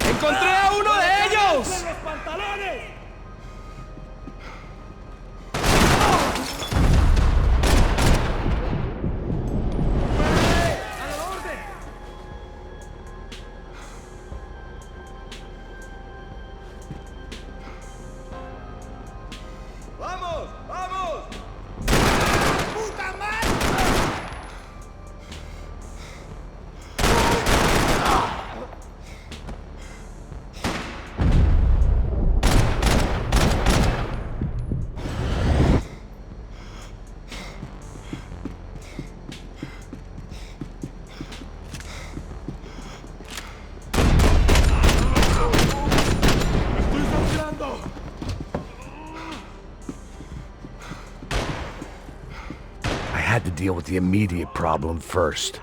¡Encontré a uno de ellos! ¡Los pantalones! ¡A la orden! ¡Vamos! ¡Vamos! ¡Puta madre! I had to deal with the immediate problem first.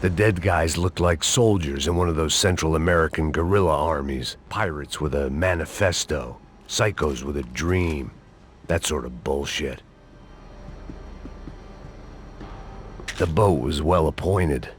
The dead guys looked like soldiers in one of those Central American guerrilla armies. Pirates with a manifesto. Psychos with a dream. That sort of bullshit. The boat was well appointed.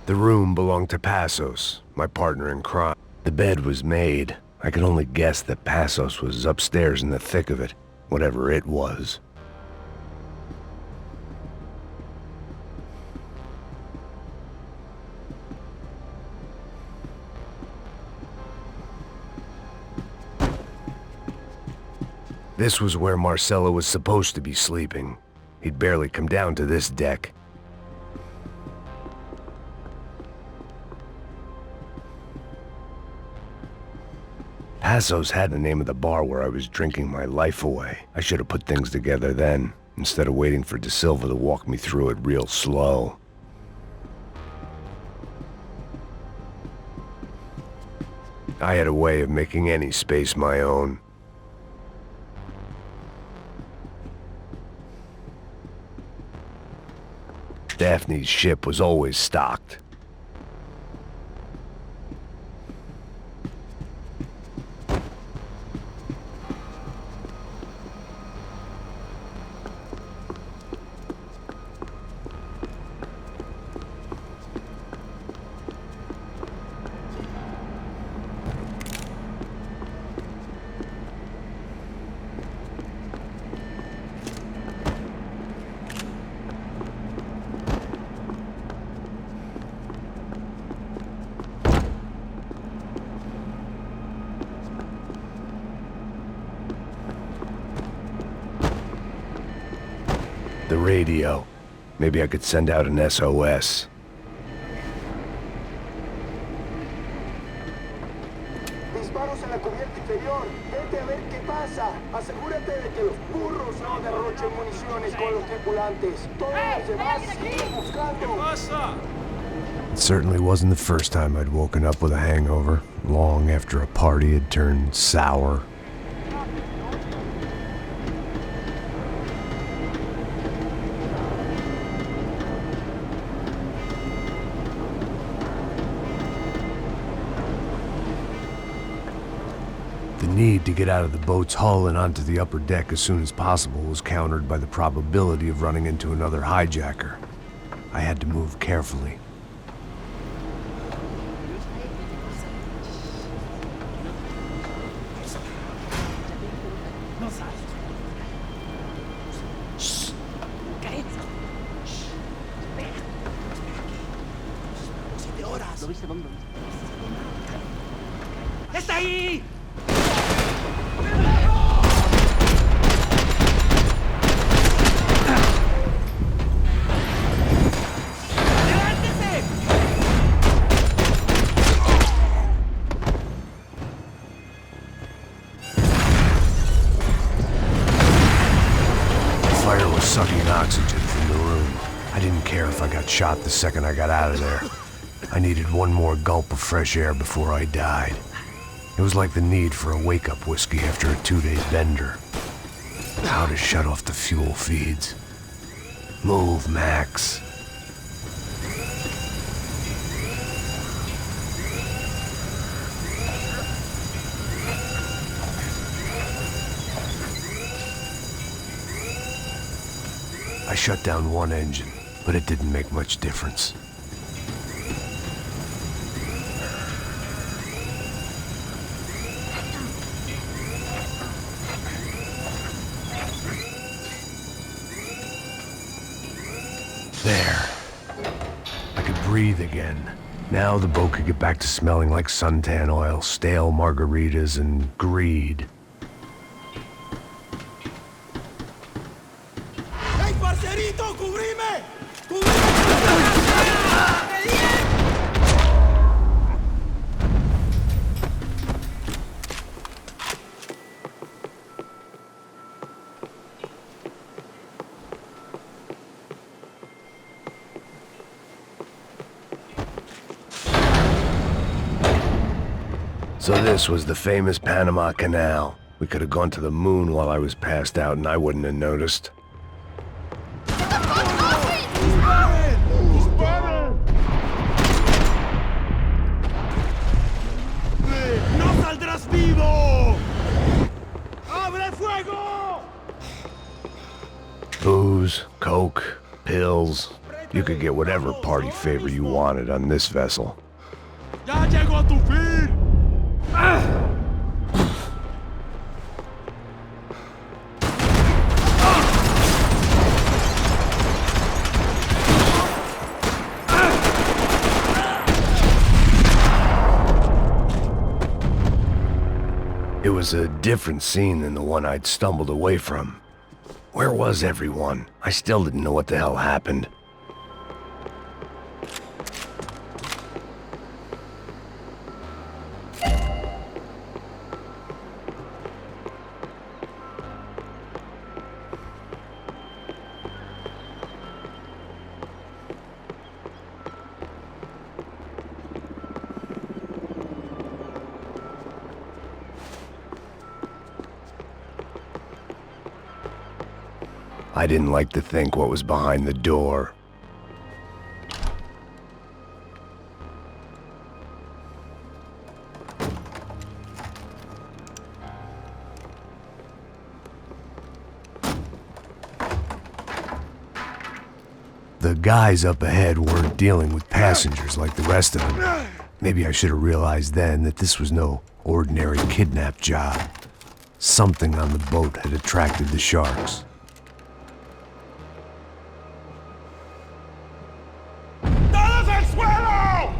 The room belonged to Passos, my partner in crime. The bed was made. I could only guess that Passos was upstairs in the thick of it, whatever it was. This was where Marcelo was supposed to be sleeping. He'd barely come down to this deck. Passos had the name of the bar where I was drinking my life away. I should have put things together then, instead of waiting for De Silva to walk me through it real slow. I had a way of making any space my own. Daphne's ship was always stocked. The radio. Maybe I could send out an SOS. Disparos en la cubierta inferior. Vete a ver qué pasa. Asegúrate de que los burros no derrochen municiones con los tripulantes. Todos los demás siguen buscando. It certainly wasn't the first time I'd woken up with a hangover, long after a party had turned sour. need to get out of the boat's hull and onto the upper deck as soon as possible was countered by the probability of running into another hijacker. I had to move carefully. ¡Está ahí! ¡Levántese! The fire was sucking oxygen from the room. I didn't care if I got shot the second I got out of there. I needed one more gulp of fresh air before I died. It was like the need for a wake-up whiskey after a 2-day bender. How to shut off the fuel feeds. Move, Max. I shut down one engine, but it didn't make much difference. There. I could breathe again. Now the boat could get back to smelling like suntan oil, stale margaritas, and greed. ¡Hey, parcerito! ¡Cubrime! So this was the famous Panama Canal. We could have gone to the moon while I was passed out and I wouldn't have noticed. ¡No saldrás vivo! ¡Abre fuego! Booze, coke, pills. You could get whatever party favor you wanted on this vessel. ¡Ya llegó a tu fin! It was a different scene than the one I'd stumbled away from. Where was everyone? I still didn't know what the hell happened. I didn't like to think what was behind the door. The guys up ahead weren't dealing with passengers like the rest of them. Maybe I should have realized then that this was no ordinary kidnap job. Something on the boat had attracted the sharks. ¡Todos al suelo!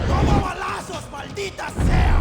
¡Toma balazos, maldita sea!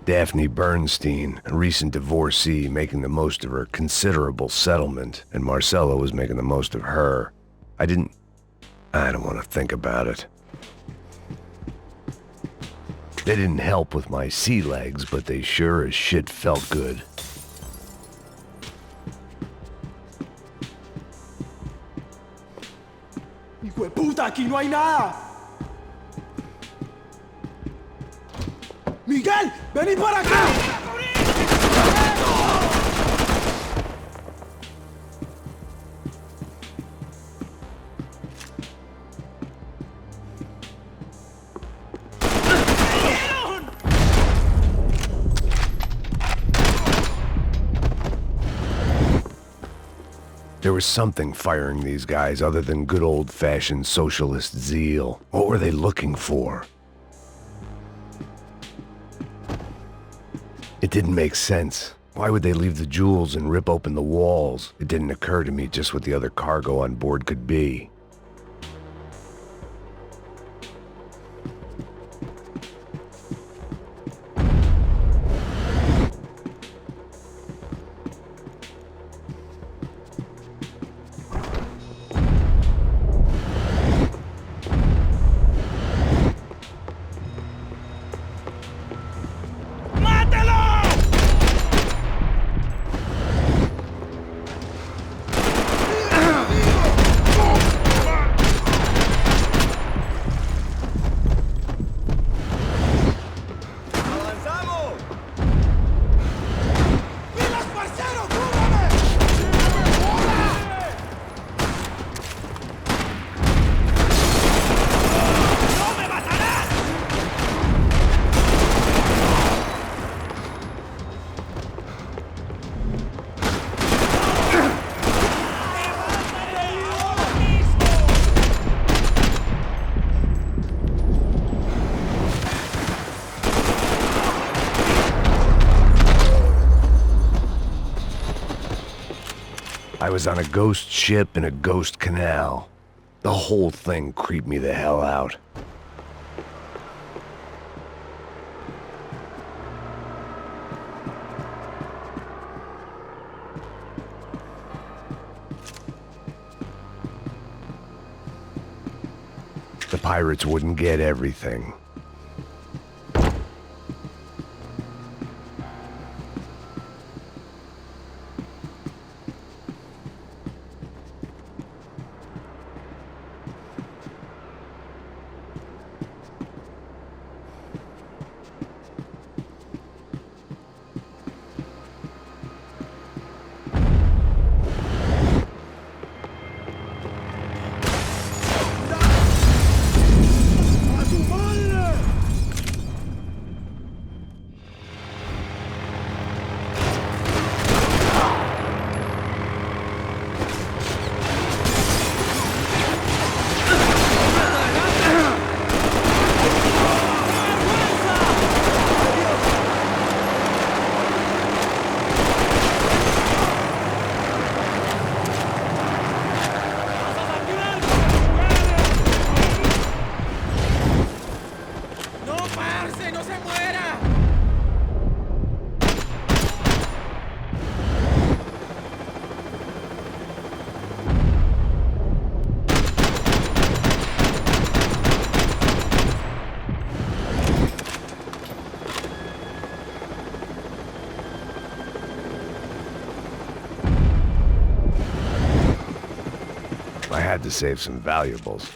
Daphne Bernstein, a recent divorcee making the most of her considerable settlement, and Marcella was making the most of her. I don't want to think about it. They didn't help with my sea legs, but they sure as shit felt good. ¡Hijo de puta, aquí no hay nada! ¡Miguel, vení para acá! There was something firing these guys other than good old-fashioned socialist zeal. What were they looking for? It didn't make sense. Why would they leave the jewels and rip open the walls? It didn't occur to me just what the other cargo on board could be. I was on a ghost ship in a ghost canal. The whole thing creeped me the hell out. The pirates wouldn't get everything. I had to save some valuables.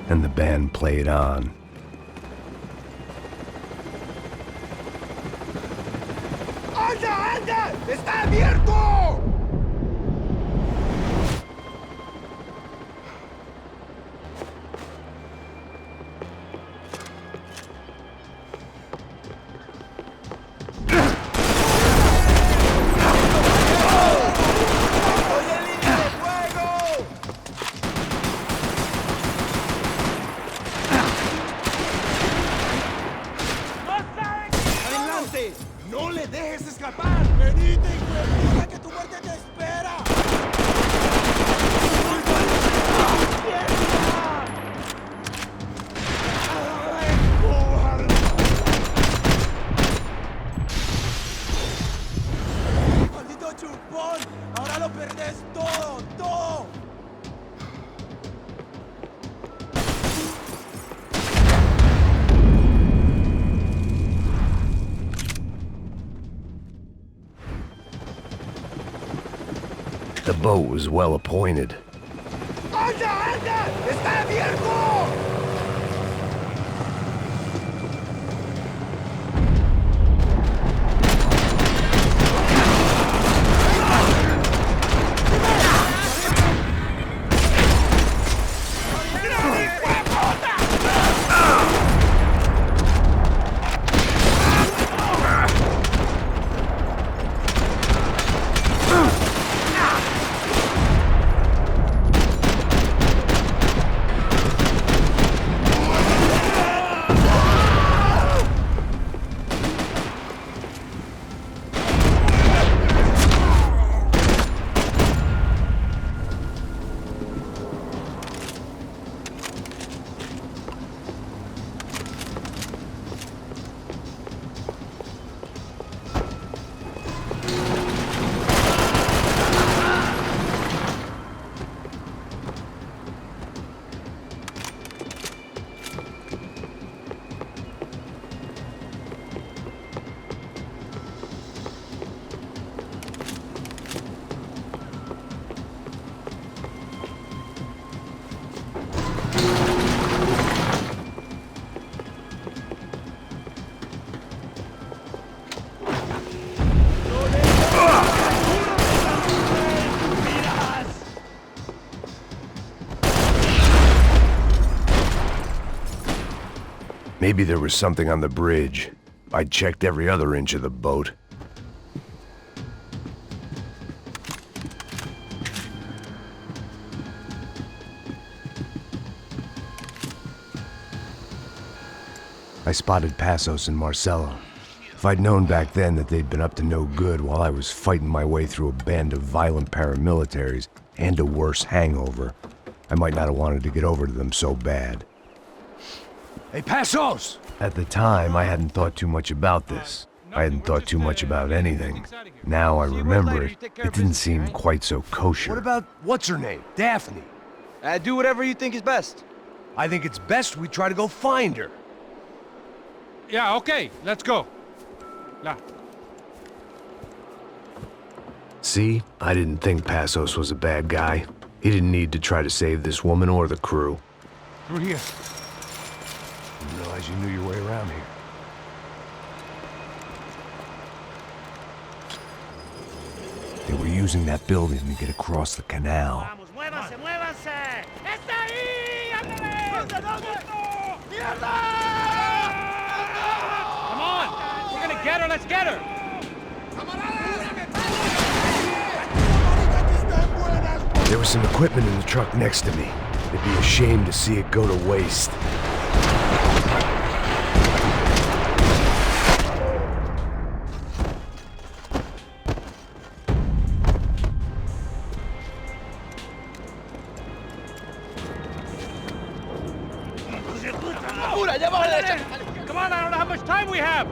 And the band played on. ¡Anda, anda! ¡Está abierto! The boat was well appointed. ¡Anda, anda! ¡Está abierto! Maybe there was something on the bridge. I checked every other inch of the boat. I spotted Passos and Marcelo. If I'd known back then that they'd been up to no good while I was fighting my way through a band of violent paramilitaries and a worse hangover, I might not have wanted to get over to them so bad. Hey, Passos! At the time, I hadn't thought too much about this. I hadn't thought too much about anything. Now I remember it, it didn't seem quite so kosher. What about, what's her name? Daphne. Do whatever you think is best. I think it's best we try to go find her. Yeah, okay, let's go. La. See? I didn't think Passos was a bad guy. He didn't need to try to save this woman or the crew. Through here. Didn't realize you knew your way around here. They were using that building to get across the canal. Vamos, muévanse, muévanse. ¡Está ahí! ¡Ándale! ¿Dónde, dónde? ¡Mierda! Come on! We're gonna get her, let's get her! There was some equipment in the truck next to me. It'd be a shame to see it go to waste. Come on, I don't know how much time we have!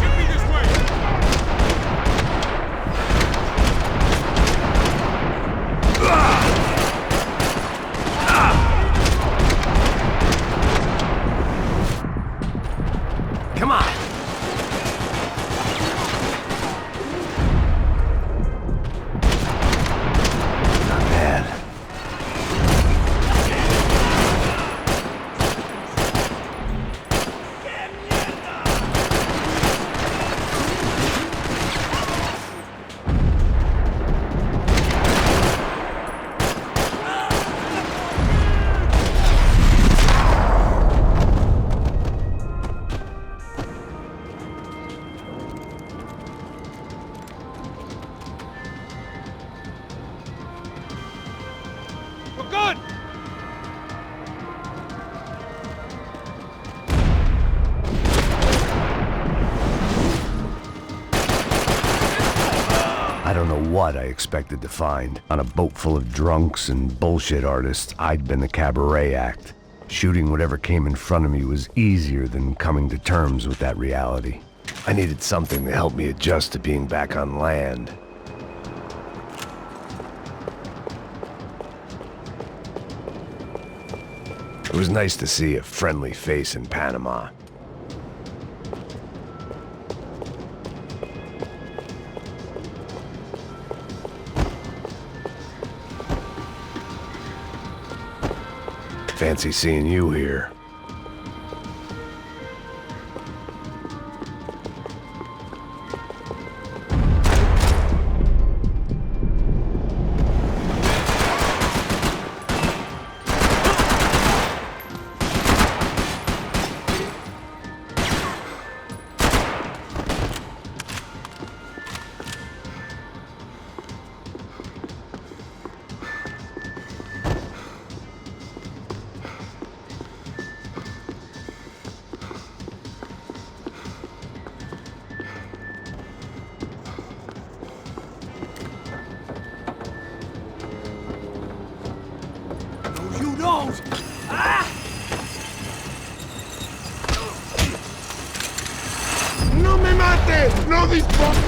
Should be this way! Come on! Not bad. We're good! I don't know what I expected to find. On a boat full of drunks and bullshit artists, I'd been the cabaret act. Shooting whatever came in front of me was easier than coming to terms with that reality. I needed something to help me adjust to being back on land. It was nice to see a friendly face in Panama. Fancy seeing you here. ¡No me mates! ¡No dispares!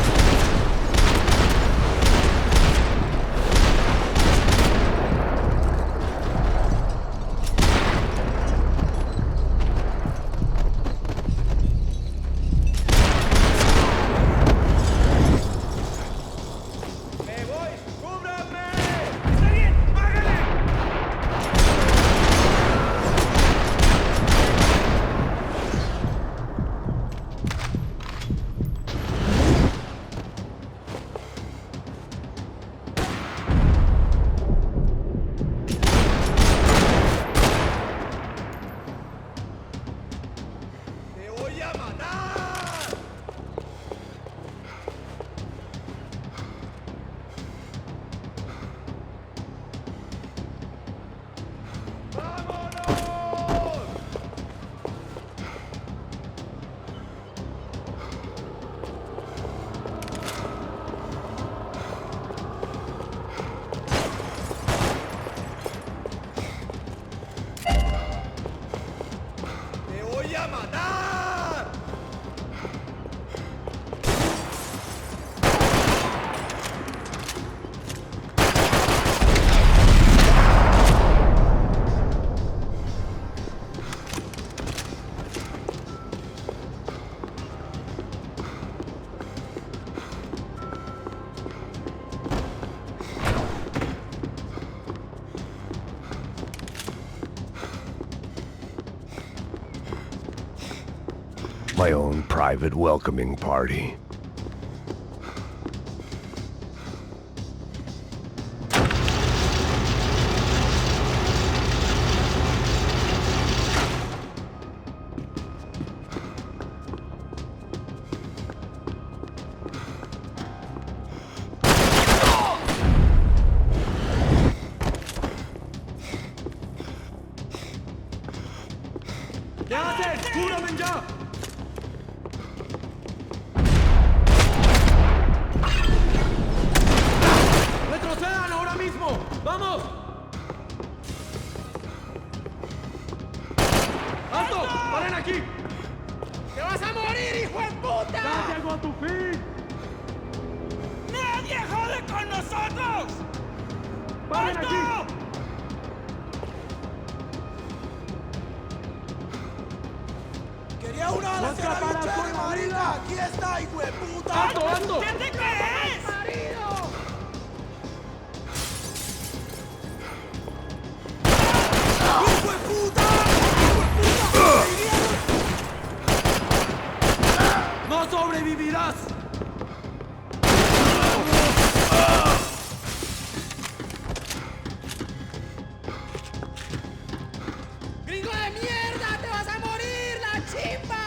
My own private welcoming party. ¿Qué haces? ¡Cúrame ya! ¡Retrocedan ahora mismo! ¡Vamos! ¡Alto! ¡Paren aquí! ¡Te vas a morir, hijo de puta! ¡Ya llegó a tu fin! ¡Nadie jode con nosotros! ¡Paren aquí! ¡Quería una ala hacia la bicha de marica! ¡Aquí está, hijo de puta! ¡Alto, alto! ¿Qué te crees? ¡Hijo de puta! ¡Hijo de puta! ¡No sobrevivirás! ¡Gringo de mierda! ¡Te vas a morir, la chimba!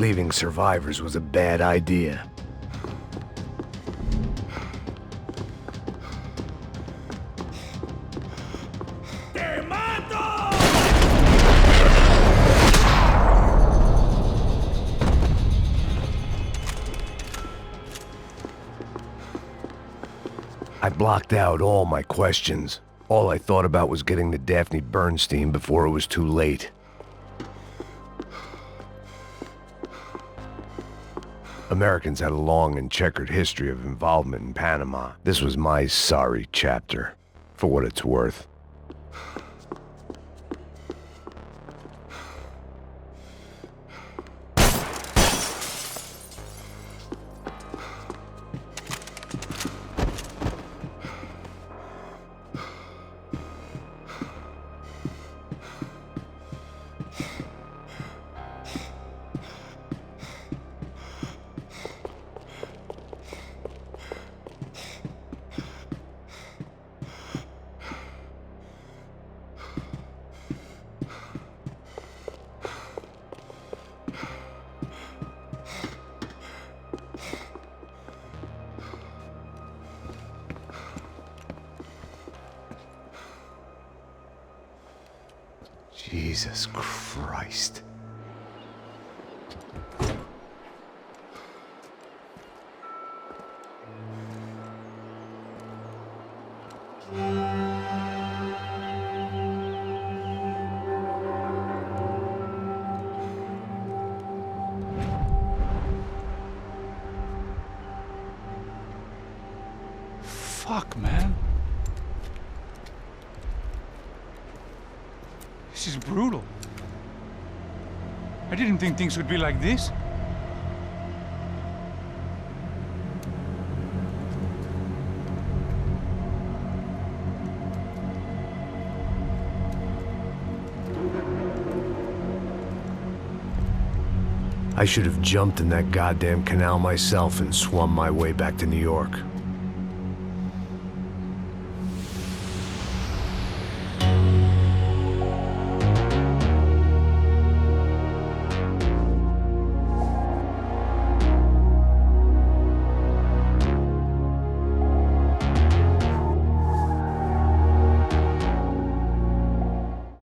Leaving survivors was a bad idea. I blocked out all my questions. All I thought about was getting to Daphne Bernstein before it was too late. Americans had a long and checkered history of involvement in Panama. This was my sorry chapter, for what it's worth. Jesus Christ. Fuck, man. This is brutal. I didn't think things would be like this. I should have jumped in that goddamn canal myself and swum my way back to New York.